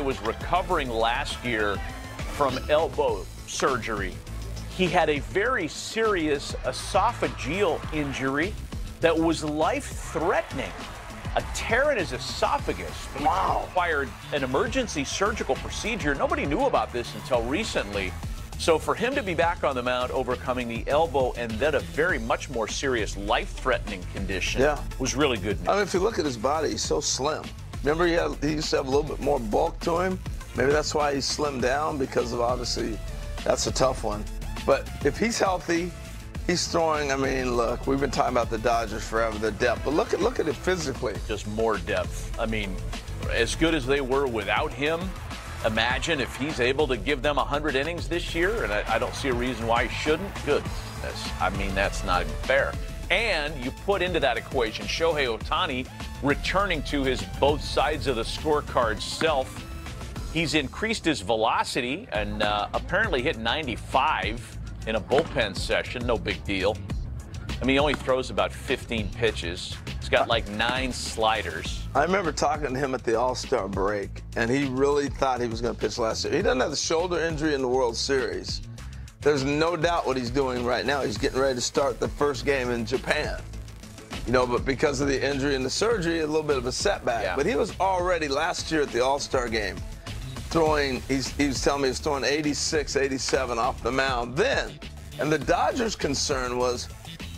was recovering last year from elbow surgery. He had a very serious esophageal injury that was life-threatening. A tear in his esophagus. Wow. Required an emergency surgical procedure. Nobody knew about this until recently. So for him to be back on the mound, overcoming the elbow and then a very much more serious life-threatening condition was really good news. I mean, if you look at his body, he's so slim. Remember he used to have a little bit more bulk to him? Maybe that's why he slimmed down, because of obviously that's a tough one. But if he's healthy, he's throwing, I mean, look, we've been talking about the Dodgers forever, the depth, but look at it physically. Just more depth. I mean, as good as they were without him, imagine if he's able to give them 100 innings this year, and I don't see a reason why he shouldn't. Goodness, I mean, that's not even fair. And you put into that equation Shohei Ohtani returning to his both sides of the scorecard self. He's increased his velocity and apparently hit 95 in a bullpen session. No big deal. I mean, he only throws about 15 pitches. He's got like 9 sliders. I remember talking to him at the All-Star break, and he really thought he was going to pitch last year. He doesn't have the shoulder injury in the World Series. There's no doubt what he's doing right now. He's getting ready to start the first game in Japan. You know, but because of the injury and the surgery, a little bit of a setback. Yeah. But he was already last year at the All-Star game throwing, he was telling me he was throwing 86, 87 off the mound then. And the Dodgers' concern was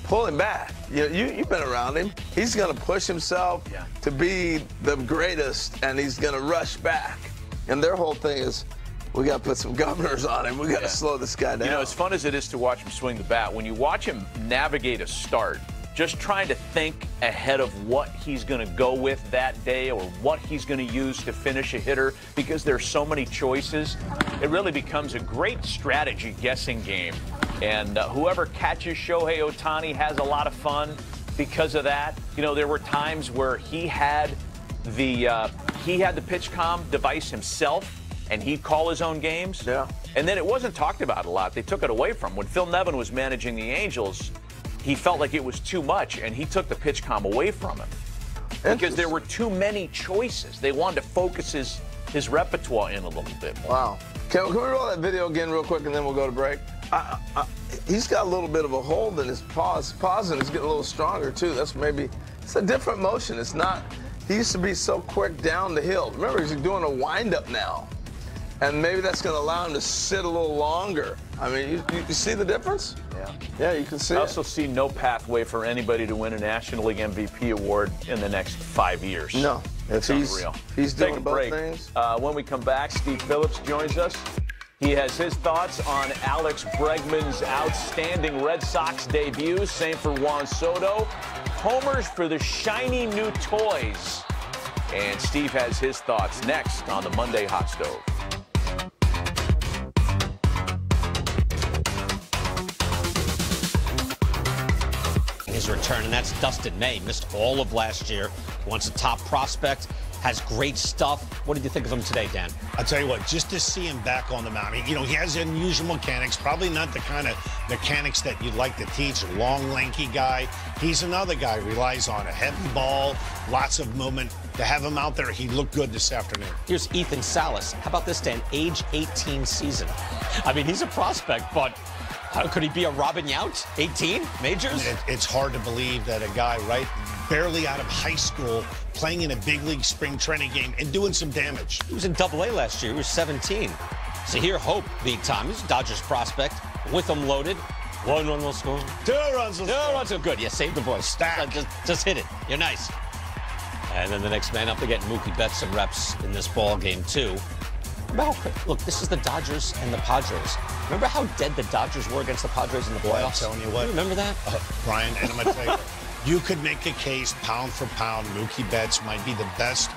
pull him back. You've been around him. He's going to push himself to be the greatest, and he's going to rush back. And their whole thing is, we got to put some governors on him. We got to slow this guy down. You know, as fun as it is to watch him swing the bat, when you watch him navigate a start, just trying to think ahead of what he's going to go with that day or what he's going to use to finish a hitter, because there's so many choices, it really becomes a great strategy guessing game. And whoever catches Shohei Ohtani has a lot of fun because of that. You know, there were times where he had the pitch comm device himself, and he'd call his own games. Yeah. And then it wasn't talked about a lot. They took it away from him. When Phil Nevin was managing the Angels, he felt like it was too much, and he took the pitch comm away from him because there were too many choices. They wanted to focus his repertoire in a little bit more. Wow. Can we roll that video again real quick, and then we'll go to break? He's got a little bit of a hold in his paws. Pausing is getting a little stronger, too. It's a different motion. It's not, he used to be so quick down the hill. Remember, he's doing a windup now. And maybe that's going to allow him to sit a little longer. I mean, you see the difference? Yeah. Yeah, you can see I also see no pathway for anybody to win a National League MVP award in the next 5 years. No. It's unreal. He's doing both things. When we come back, Steve Phillips joins us. He has his thoughts on Alex Bregman's outstanding Red Sox debut. Same for Juan Soto. Homers for the shiny new toys. And Steve has his thoughts next on the Monday Hot Stove. His return, and that's Dustin May. Missed all of last year. Once a top prospect, has great stuff. What did you think of him today, Dan? I'll tell you what, just to see him back on the mound, he has unusual mechanics, probably not the kind of mechanics that you'd like to teach, a long, lanky guy. He's another guy who relies on a heavy ball, lots of movement. To have him out there, he looked good this afternoon. Here's Ethan Salas. How about this, Dan? Age 18 season. I mean, he's a prospect, but could he be a Robin Yount? 18 majors? It's hard to believe that a guy barely out of high school playing in a big league spring training game and doing some damage. He was in Double-A last year. He was 17. So here, Hope, big time. He's a Dodgers prospect. With him loaded. 1 run will score. 2 runs will score. 2 runs will good. Yeah, save the voice. Stack. Just hit it. You're nice. And then the next man up to get Mookie Betts some reps in this ball game, too. Look, this is the Dodgers and the Padres. Remember how dead the Dodgers were against the Padres in the playoffs? I'm telling you what. You remember that? Brian, and I'm going to tell you, you could make a case, pound for pound, Mookie Betts might be the best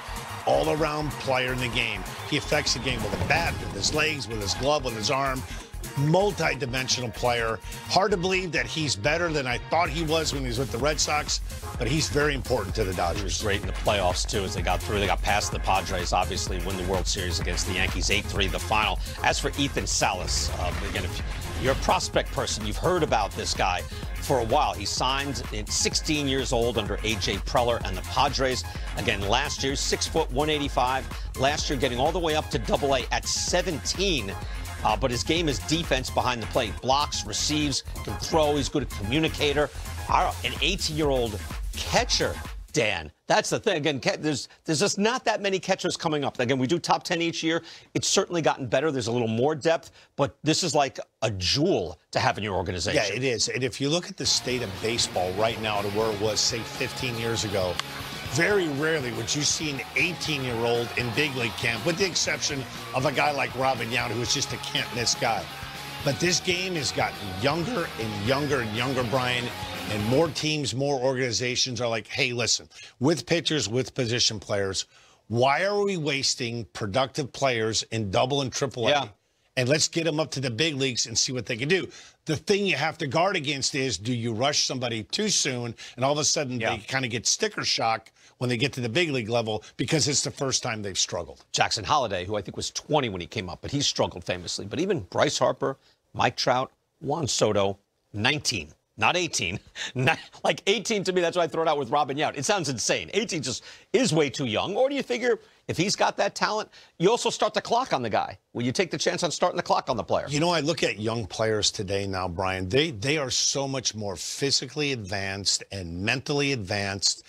all-around player in the game. He affects the game with a bat, with his legs, with his glove, with his arm. multi-dimensional player. Hard to believe that he's better than I thought he was when he was with the Red Sox, but he's very important to the Dodgers. Great in the playoffs, too, as they got through. They got past the Padres, obviously, win the World Series against the Yankees, 8-3 the final. As for Ethan Salas, again, if you're a prospect person, you've heard about this guy for a while. He signed at 16 years old under A.J. Preller and the Padres. Again, last year, 6 foot, 185. Last year, getting all the way up to Double-A at 17. But his game is defense behind the plate. Blocks, receives, can throw. He's good at communicator. An 18-year-old catcher, Dan. That's the thing. Again, there's just not that many catchers coming up. Again, we do top 10 each year. It's certainly gotten better. There's a little more depth, but this is like a jewel to have in your organization. Yeah, it is. And if you look at the state of baseball right now to where it was, say, 15 years ago, very rarely would you see an 18-year-old in big league camp, with the exception of a guy like Robin Yount, who is just a can't-miss guy. But this game has gotten younger and younger and younger, Brian, and more teams, more organizations are like, hey, listen, with pitchers, with position players, why are we wasting productive players in double and triple A? Yeah. And let's get them up to the big leagues and see what they can do. The thing you have to guard against is, do you rush somebody too soon and all of a sudden they kind of get sticker shock when they get to the big league level because it's the first time they've struggled. Jackson Holliday, who I think was 20 when he came up, but he struggled famously. But even Bryce Harper, Mike Trout, Juan Soto, 19. Not 18. Like 18 to me, that's why I throw it out with Robin Yount. It sounds insane. 18 just is way too young. Or do you figure if he's got that talent, you also start the clock on the guy? Will you take the chance on starting the clock on the player? You know, I look at young players today now, Brian. They are so much more physically advanced and mentally advanced.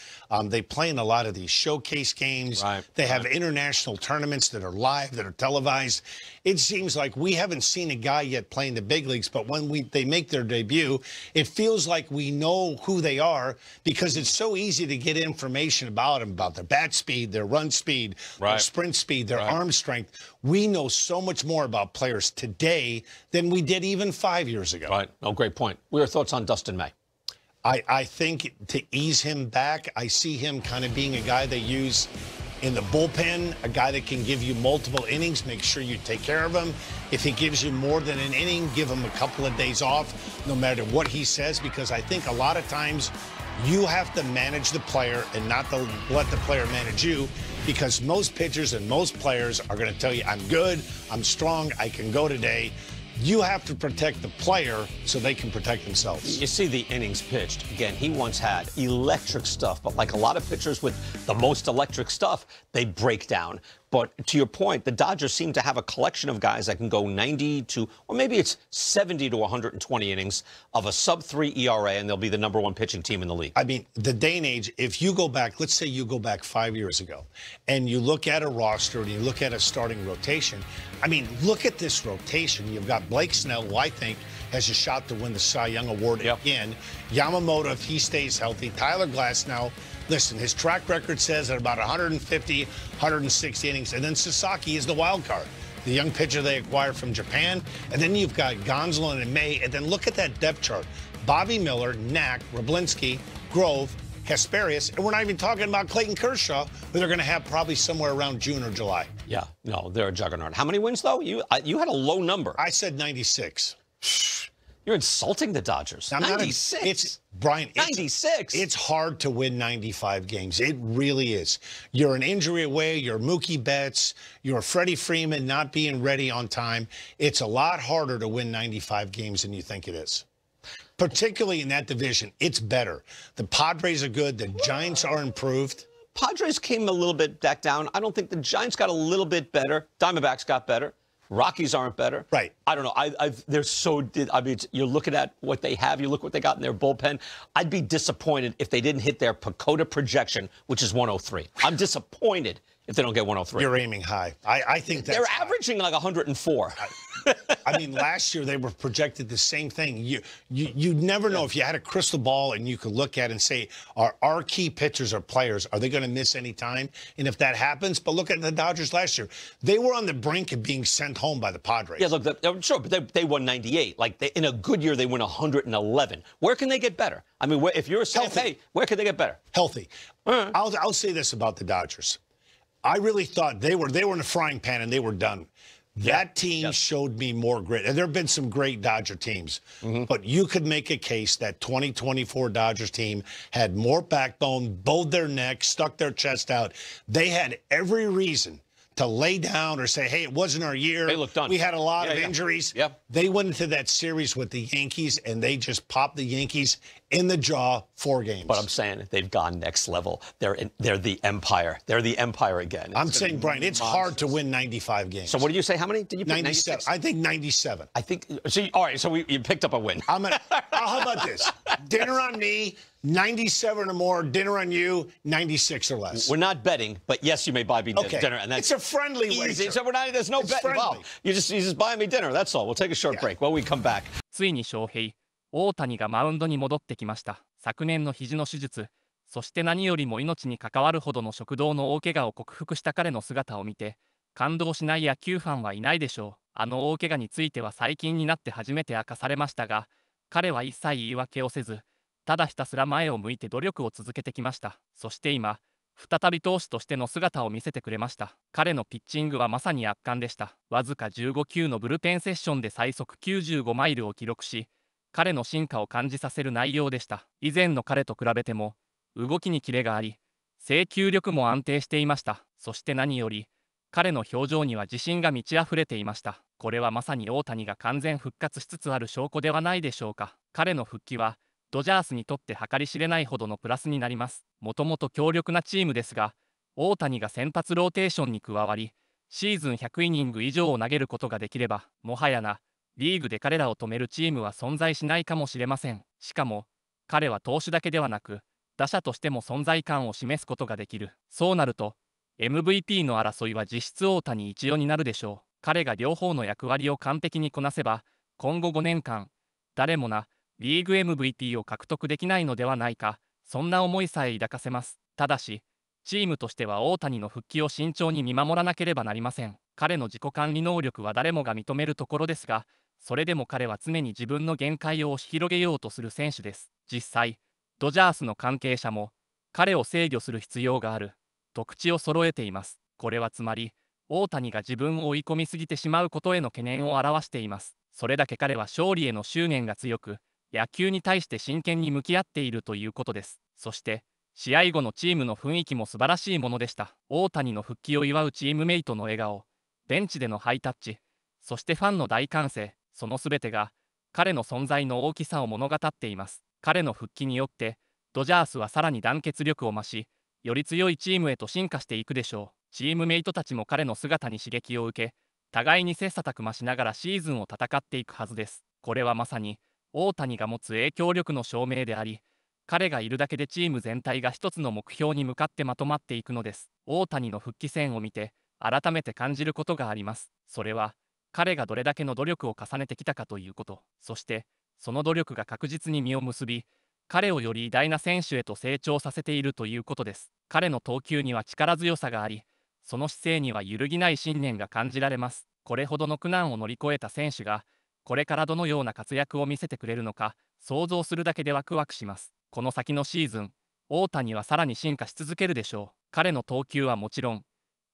They play in a lot of these showcase games. Right. They have international tournaments that are live, that are televised. It seems like we haven't seen a guy yet playing the big leagues, but when they make their debut, it feels like we know who they are because it's so easy to get information about them, about their bat speed, their run speed, their sprint speed, their arm strength. We know so much more about players today than we did even 5 years ago. Right. Oh, great point. What are your thoughts on Dustin May? I think to ease him back, I see him kind of being a guy they use in the bullpen, a guy that can give you multiple innings, make sure you take care of him. If he gives you more than an inning, give him a couple of days off, no matter what he says, because I think a lot of times you have to manage the player and not to let the player manage you, because most pitchers and most players are going to tell you, I'm good, I'm strong, I can go today. You have to protect the player so they can protect themselves. You see the innings pitched. Again, he once had electric stuff, but like a lot of pitchers with the most electric stuff, they break down. But to your point, the Dodgers seem to have a collection of guys that can go 90 to, or maybe it's 70 to 120 innings of a sub-3 ERA, and they'll be the #1 pitching team in the league. I mean, the day and age, if you go back, let's say you go back 5 years ago, and you look at a roster and you look at a starting rotation, I mean, look at this rotation. You've got Blake Snell, who I think has a shot to win the Cy Young Award again. Yamamoto, if he stays healthy. Tyler Glasnow. Listen, his track record says at about 150, 160 innings. And then Sasaki is the wild card, the young pitcher they acquired from Japan. And then you've got Gonsolin and May. And then look at that depth chart. Bobby Miller, Knack, Roblinski, Grove, Kasparius. And we're not even talking about Clayton Kershaw, who they're going to have probably somewhere around June or July. Yeah, no, they're a juggernaut. How many wins, though? You had a low number. I said 96. You're insulting the Dodgers. 96. Brian, 96. It's hard to win 95 games. It really is. You're an injury away. You're Mookie Betts. You're Freddie Freeman not being ready on time. It's a lot harder to win 95 games than you think it is. Particularly in that division, it's better. The Padres are good. The Giants are improved. Padres came a little bit back down. I don't think the Giants got a little bit better. Diamondbacks got better. Rockies aren't better. Right. I don't know. They're so. I mean, you're looking at what they have. You look what they got in their bullpen. I'd be disappointed if they didn't hit their PECOTA projection, which is 103. I'm disappointed if they don't get 103. You're aiming high. I think that's they're averaging like 104. I mean, last year they were projected the same thing. You'd never know if you had a crystal ball and you could look at it and say, are our key pitchers or players, are they going to miss any time? And if that happens, but look at the Dodgers last year. They were on the brink of being sent home by the Padres. Yeah, look, sure, but they won 98. Like, in a good year, they win 111. Where can they get better? I mean, if you're a self-pay, where can they get better? Healthy. I'll say this about the Dodgers. I really thought they were in the frying pan and they were done. That team showed me more grit. And there have been some great Dodger teams, but you could make a case that 2024 Dodgers team had more backbone, bowed their neck, stuck their chest out. They had every reason to lay down or say, hey, it wasn't our year. They looked done. We had a lot of injuries. Yep. They went into that series with the Yankees, and they just popped the Yankees in the jaw 4 games. But I'm saying they've gone next level. They're the empire. They're the empire again. I'm saying, Brian, it's hard to win 95 games. So what did you say? How many did you pick? 97. I think 97. I think, so all right, so you picked up a win. How about this? Dinner on me, 97 or more. Dinner on you, 96 or less. We're not betting, but yes, you may buy me dinner. And that's it's a friendly easy. wager. So there's no bet involved. You're just buying me dinner. That's all. We'll take a short break. When we come back. ついに翔平、大谷がマウンドに戻ってきました。昨年の肘の手術、そして何よりも命に関わるほどの食道の大怪我を克服した彼の姿を見て、感動しない野球ファンはいないでしょう。あの大怪我については最近になって初めて明かされましたが、彼は一切言い訳をせず、ただひたすら前を向いて努力を続けてきました。そして今、再び投手としての姿を見せてくれました。彼のピッチングはまさに圧巻でした。わずか15球のブルペンセッションで最速95マイルを記録し、彼の進化を感じさせる内容でした。以前の彼と比べても、動きにキレがあり、制球力も安定していました。そして何より、彼の表情には自信が満ち溢れていました。これはまさに大谷が完全復活しつつある証拠ではないでしょうか。彼の復帰は、ドジャースにとって計り知れないほどのプラスになります。もともと強力なチームですが、大谷が先発ローテーションに加わり、シーズン100イニング以上を投げることができれば、もはやリーグで彼らを止めるチームは存在しないかもしれません。しかも、彼は投手だけではなく、打者としても存在感を示すことができる。そうなると、MVP の争いは実質大谷一様になるでしょう。彼が両方の役割を完璧にこなせば、今後5年間、誰もリーグ MVP を獲得できないのではないか、そんな思いさえ抱かせます。ただし、チームとしては大谷の復帰を慎重に見守らなければなりません。彼の自己管理能力は誰もが認めるところですが、それでも彼は常に自分の限界を押し広げようとする選手です。実際、ドジャースの関係者も、彼を制御する必要がある、と口を揃えています。これはつまり、大谷が自分を追い込みすぎてしまうことへの懸念を表しています。それだけ彼は勝利への執念が強く、野球に対して真剣に向き合っているということです。そして、試合後のチームの雰囲気も素晴らしいものでした。大谷の復帰を祝うチームメイトの笑顔、ベンチでのハイタッチ、そしてファンの大歓声、その全てが彼の存在の大きさを物語っています。彼の復帰によって、ドジャースはさらに団結力を増し、より強いチームへと進化していくでしょう。チームメイトたちも彼の姿に刺激を受け、互いに切磋琢磨しながらシーズンを戦っていくはずです。これはまさに、大谷が持つ影響力の証明であり、彼がいるだけでチーム全体が一つの目標に向かってまとまっていくのです。大谷の復帰戦を見て、改めて感じることがあります。それは、彼がどれだけの努力を重ねてきたかということ、そして、その努力が確実に実を結び、彼をより偉大な選手へと成長させているということです。彼の投球には力強さがあり、その姿勢には揺るぎない信念が感じられます。これほどの苦難を乗り越えた選手が、これからどのような活躍を見せてくれるのか、想像するだけでワクワクします。この先のシーズン、大谷はさらに進化し続けるでしょう。彼の投球はもちろん、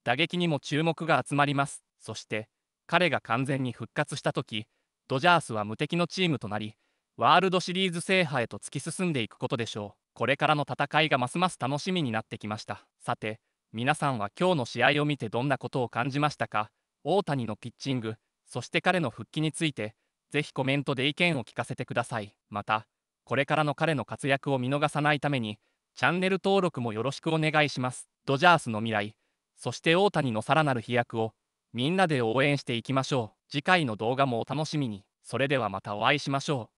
打撃にも注目が集まります。そして、彼が完全に復活した時、ドジャースは無敵のチームとなり、ワールドシリーズ制覇へと突き進んでいくことでしょう。これからの戦いがますます楽しみになってきました。さて、皆さんは今日の試合を見てどんなことを感じましたか？大谷のピッチング、そして彼の復帰について、ぜひコメントで意見を聞かせてください。また、これからの彼の活躍を見逃さないために、チャンネル登録もよろしくお願いします。ドジャースの未来、そして大谷のさらなる飛躍を、みんなで応援していきましょう。次回の動画もお楽しみに。それではまたお会いしましょう。